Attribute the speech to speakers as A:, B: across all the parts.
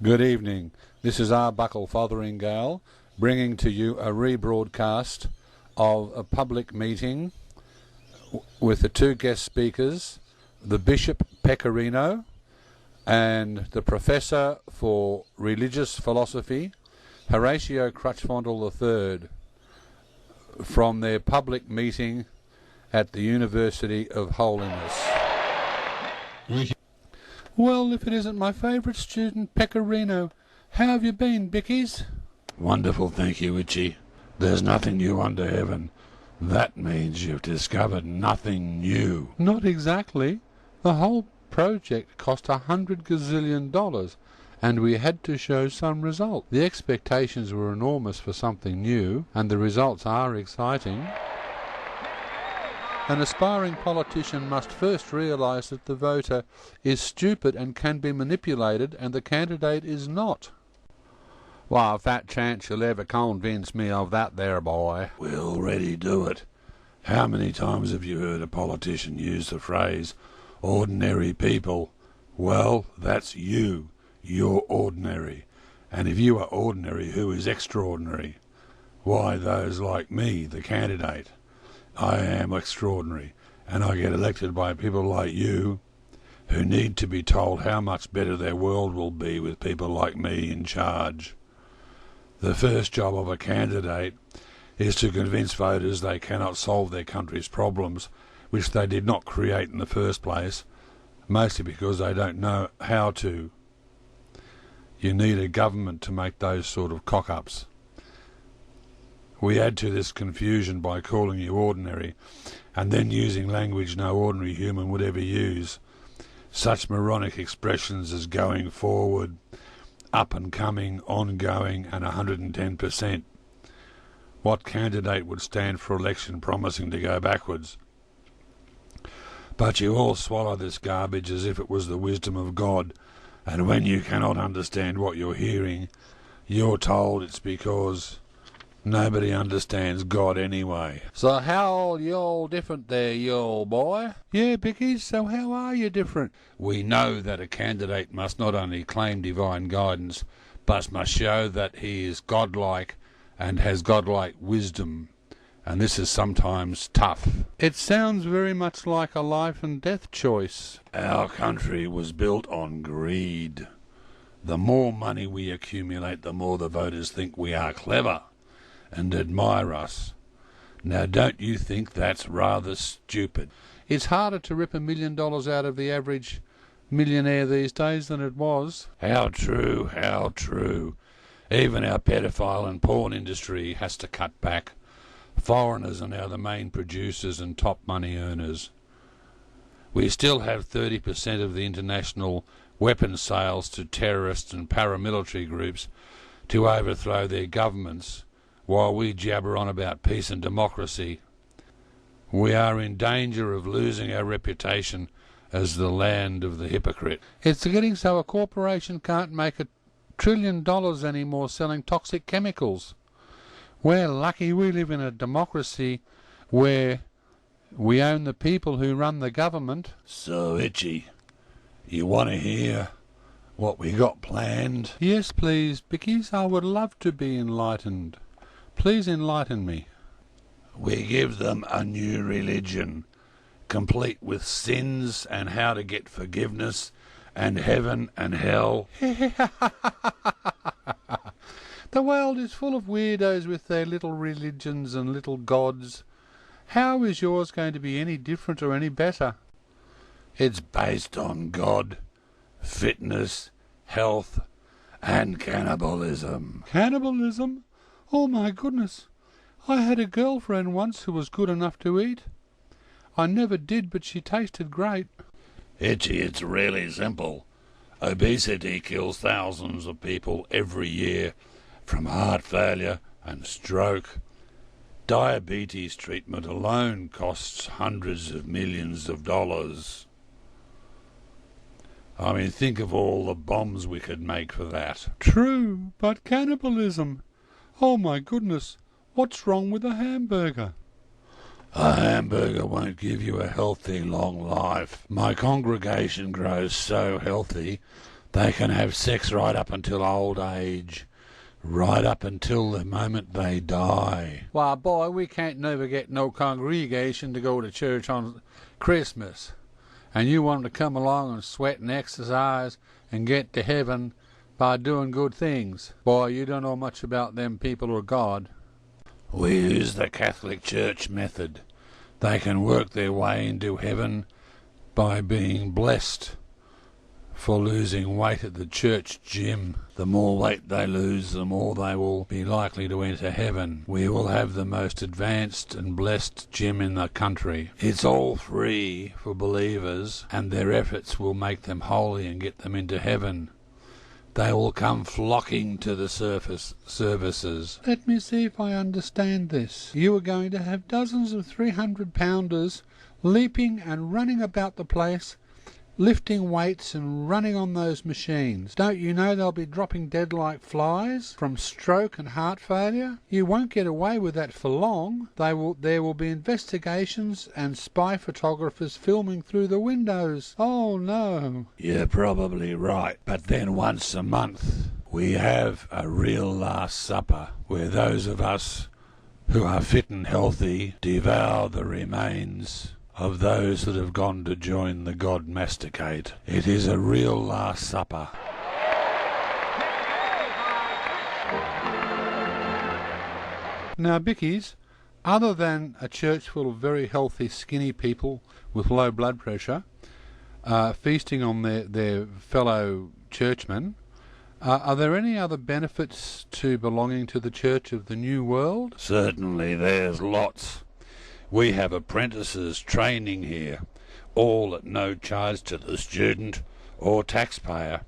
A: Good evening. This is Arbuckle Fotheringale bringing to you a rebroadcast of a public meeting with the two guest speakers, the Bishop Pecorino and the Professor for Religious Philosophy, Horatio Crutchfondle III, from their public meeting at the University of Holiness. Well, if it isn't my favourite student, Pecorino. How have you been, Bickies?
B: Wonderful, thank you, Itchy. There's nothing new under heaven. That means you've discovered nothing new.
A: Not exactly. The whole project cost $100 gazillion, and we had to show some result. The expectations were enormous for something new, and the results are exciting. An aspiring politician must first realise that the voter is stupid and can be manipulated, and the candidate is not. Well, fat chance you'll ever convince me of that there, boy.
B: We already do it. How many times have you heard a politician use the phrase, ordinary people? Well, that's you. You're ordinary. And if you are ordinary, who is extraordinary? Why, those like me, the candidate. I am extraordinary, and I get elected by people like you, who need to be told how much better their world will be with people like me in charge. The first job of a candidate is to convince voters they cannot solve their country's problems, which they did not create in the first place, mostly because they don't know how to. You need a government to make those sort of cock-ups. We add to this confusion by calling you ordinary, and then using language no ordinary human would ever use. Such moronic expressions as going forward, up and coming, ongoing, and 110%. What candidate would stand for election promising to go backwards? But you all swallow this garbage as if it was the wisdom of God, and when you cannot understand what you're hearing, you're told it's because nobody understands God anyway.
A: So how you all different there, you old boy? Yeah, Bickies, so how are you different?
B: We know that a candidate must not only claim divine guidance, but must show that he is godlike and has godlike wisdom. And this is sometimes tough.
A: It sounds very much like a life and death choice.
B: Our country was built on greed. The more money we accumulate, the more the voters think we are clever and admire us. Now, don't you think that's rather stupid?
A: It's harder to rip $1 million out of the average millionaire these days than it was.
B: How true, how true. Even our pedophile and porn industry has to cut back. Foreigners are now the main producers and top money earners. We still have 30% of the international weapons sales to terrorists and paramilitary groups to overthrow their governments, while we jabber on about peace and democracy. We are in danger of losing our reputation as the land of the hypocrite.
A: It's getting so a corporation can't make $1 trillion anymore selling toxic chemicals. We're lucky we live in a democracy where we own the people who run the government.
B: So, Itchy, you want to hear what we got planned?
A: Yes, please, Bickies, I would love to be enlightened. Please enlighten me.
B: We give them a new religion, complete with sins and how to get forgiveness and heaven and hell.
A: The world is full of weirdos with their little religions and little gods. How is yours going to be any different or any better?
B: It's based on God, fitness, health, and cannibalism.
A: Cannibalism? Oh my goodness. I had a girlfriend once who was good enough to eat. I never did, but she tasted great.
B: Itchy, it's really simple. Obesity kills thousands of people every year from heart failure and stroke. Diabetes treatment alone costs hundreds of millions of dollars. I mean, think of all the bombs we could make for that.
A: True, but cannibalism. Oh my goodness, what's wrong with a hamburger?
B: A hamburger won't give you a healthy, long life. My congregation grows so healthy They can have sex right up until old age, right up until the moment they die.
A: Why, boy, we can't never get no congregation to go to church on Christmas. And you want them to come along and sweat and exercise and get to heaven by doing good things. Boy, you don't know much about them people or God.
B: We use the Catholic Church method. They can work their way into heaven by being blessed for losing weight at the church gym. The more weight they lose, the more they will be likely to enter heaven. We will have the most advanced and blessed gym in the country. It's all free for believers, and their efforts will make them holy and get them into heaven. They will come flocking to the services.
A: Let me see if I understand this. You are going to have dozens of 300-pounders leaping and running about the place, lifting weights and running on those machines. Don't you know they'll be dropping dead like flies from stroke and heart failure? You won't get away with that for long. There will be investigations and spy photographers filming through the windows. Oh no.
B: You're probably right. But then once a month we have a real Last Supper where those of us who are fit and healthy devour the remains of those that have gone to join the God Masticate. It is a real Last Supper.
A: Now, Bickies, other than a church full of very healthy, skinny people with low blood pressure, feasting on their fellow churchmen, are there any other benefits to belonging to the Church of the New World?
B: Certainly, there's lots. We have apprentices training here, all at no charge to the student or taxpayer.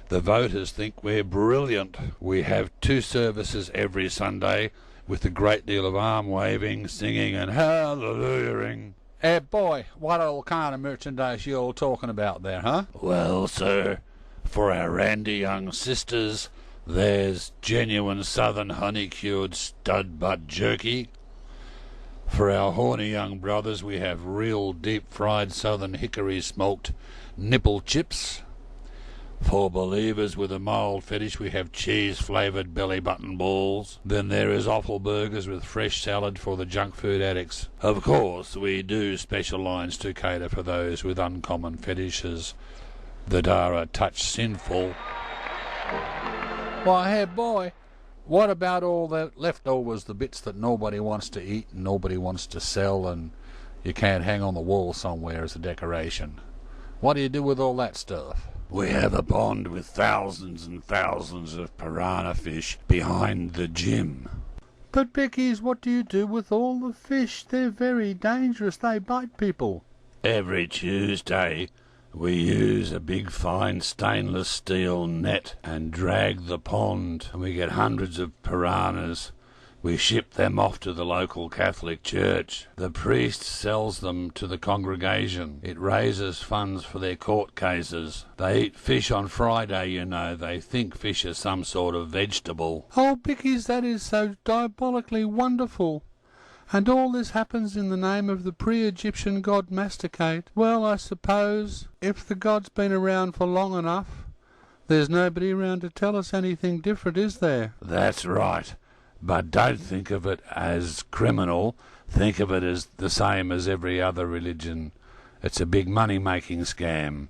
B: The voters think we're brilliant. We have 2 services every Sunday with a great deal of arm waving, singing and hallelujahing.
A: Hey boy, what all kind of merchandise you all talking about there, huh?
B: Well, sir, for our randy young sisters, there's genuine southern honey-cured stud-butt jerky. For our horny young brothers, we have real deep-fried southern hickory smoked nipple chips. For believers with a mild fetish, we have cheese-flavoured belly-button balls. Then there is offal burgers with fresh salad for the junk food addicts. Of course, we do special lines to cater for those with uncommon fetishes that are a touch sinful.
A: Why, hey boy, what about all the leftovers, the bits that nobody wants to eat and nobody wants to sell and you can't hang on the wall somewhere as a decoration? What do you do with all that stuff?
B: We have a pond with thousands and thousands of piranha fish behind the gym.
A: But Becky's, what do you do with all the fish? They're very dangerous. They bite people.
B: Every Tuesday we use a big fine stainless steel net and drag the pond, and we get hundreds of piranhas. We ship them off to the local Catholic church. The priest sells them to the congregation. It raises funds for their court cases. They eat fish on Friday, you know. They think fish is some sort of vegetable.
A: Oh, Bickies, that is so diabolically wonderful. And all this happens in the name of the pre-Egyptian god Masticate. Well, I suppose, if the god's been around for long enough, there's nobody around to tell us anything different, is there?
B: That's right. But don't think of it as criminal. Think of it as the same as every other religion. It's a big money-making scam.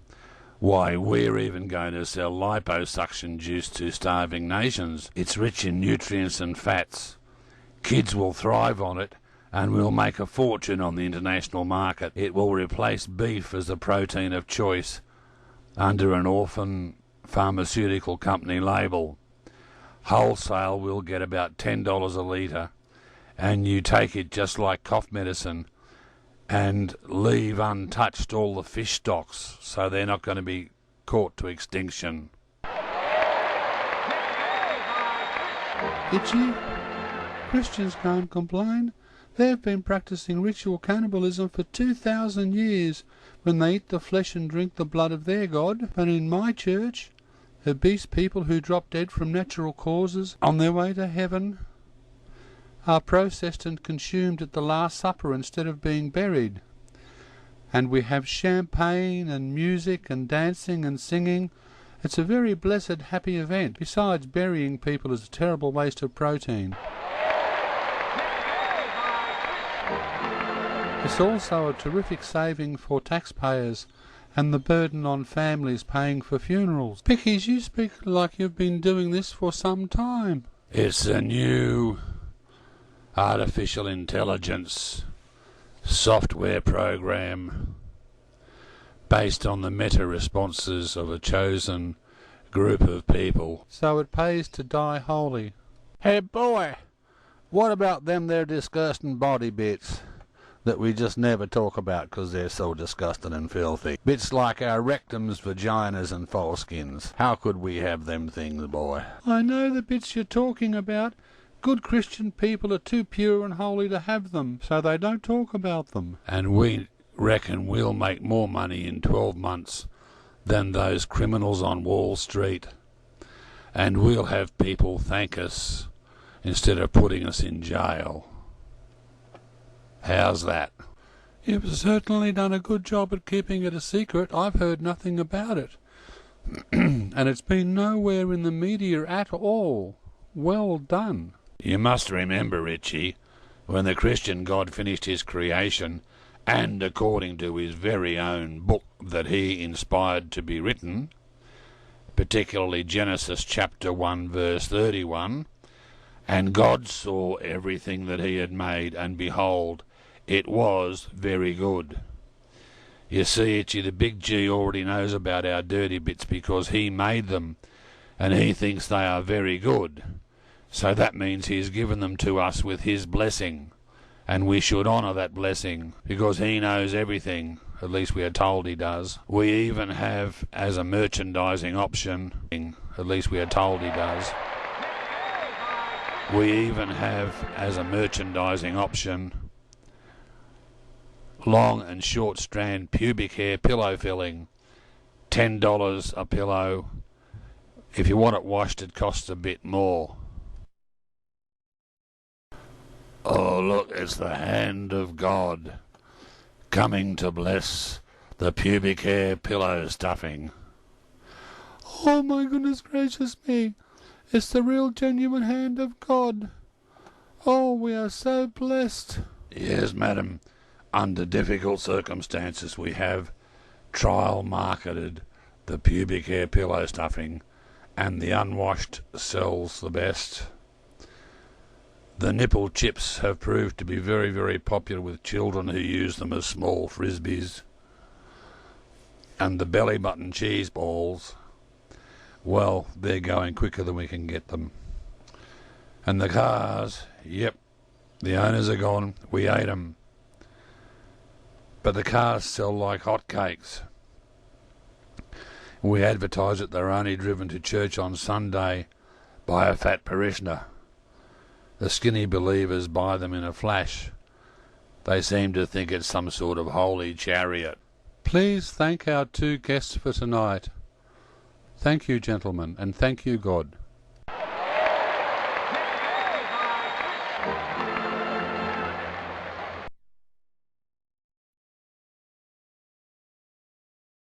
B: Why, we're even going to sell liposuction juice to starving nations. It's rich in nutrients and fats. Kids will thrive on it, and we'll make a fortune on the international market. It will replace beef as the protein of choice under an orphan pharmaceutical company label. Wholesale we'll get about $10 a litre, and you take it just like cough medicine and leave untouched all the fish stocks so they're not going to be caught to extinction.
A: Itchy? Christians can't complain. They've been practicing ritual cannibalism for 2,000 years when they eat the flesh and drink the blood of their god. But in my church, obese people who drop dead from natural causes on their way to heaven are processed and consumed at the Last Supper instead of being buried. And we have champagne and music and dancing and singing It's a very blessed, happy event. Besides, burying people is a terrible waste of protein. It's also a terrific saving for taxpayers and the burden on families paying for funerals. Pickies, you speak like you've been doing this for some time.
B: It's a new artificial intelligence software program based on the meta-responses of a chosen group of people.
A: So it pays to die holy.
C: Hey boy, what about them there disgusting body bits that we just never talk about 'cause they're so disgusting and filthy? Bits like our rectums, vaginas and foreskins. How could we have them things, boy?
A: I know the bits you're talking about. Good Christian people are too pure and holy to have them, so they don't talk about them.
B: And we reckon we'll make more money in 12 months than those criminals on Wall Street. And we'll have people thank us instead of putting us in jail. How's that?
A: You've certainly done a good job at keeping it a secret. I've heard nothing about it. And it's been nowhere in the media at all. Well done.
B: You must remember, Richie, when the Christian God finished his creation, and according to his very own book that he inspired to be written, particularly Genesis chapter 1 verse 31, and God saw everything that he had made, and behold, it was very good. You see, Itchy, the big G already knows about our dirty bits because he made them, and he thinks they are very good. So that means he's given them to us with his blessing, and we should honour that blessing, because he knows everything. At least we are told he does. We even have as a merchandising option, at least we are told he does. We even have as a merchandising option long and short strand pubic hair pillow filling. $10 a pillow. If you want it washed, it costs a bit more. Oh, look, it's the hand of God coming to bless the pubic hair pillow stuffing.
A: Oh my goodness gracious me. It's the real genuine hand of God. Oh, we are so blessed.
B: Yes, madam. Under difficult circumstances we have trial marketed the pubic hair pillow stuffing, and the unwashed sells the best. The nipple chips have proved to be very, very popular with children who use them as small frisbees. And the belly button cheese balls, well, they're going quicker than we can get them. And the cars, yep, the owners are gone, we ate them. But the cars sell like hotcakes. We advertise that they're only driven to church on Sunday by a fat parishioner. The skinny believers buy them in a flash. They seem to think it's some sort of holy chariot.
A: Please thank our two guests for tonight. Thank you, gentlemen, and thank you, God.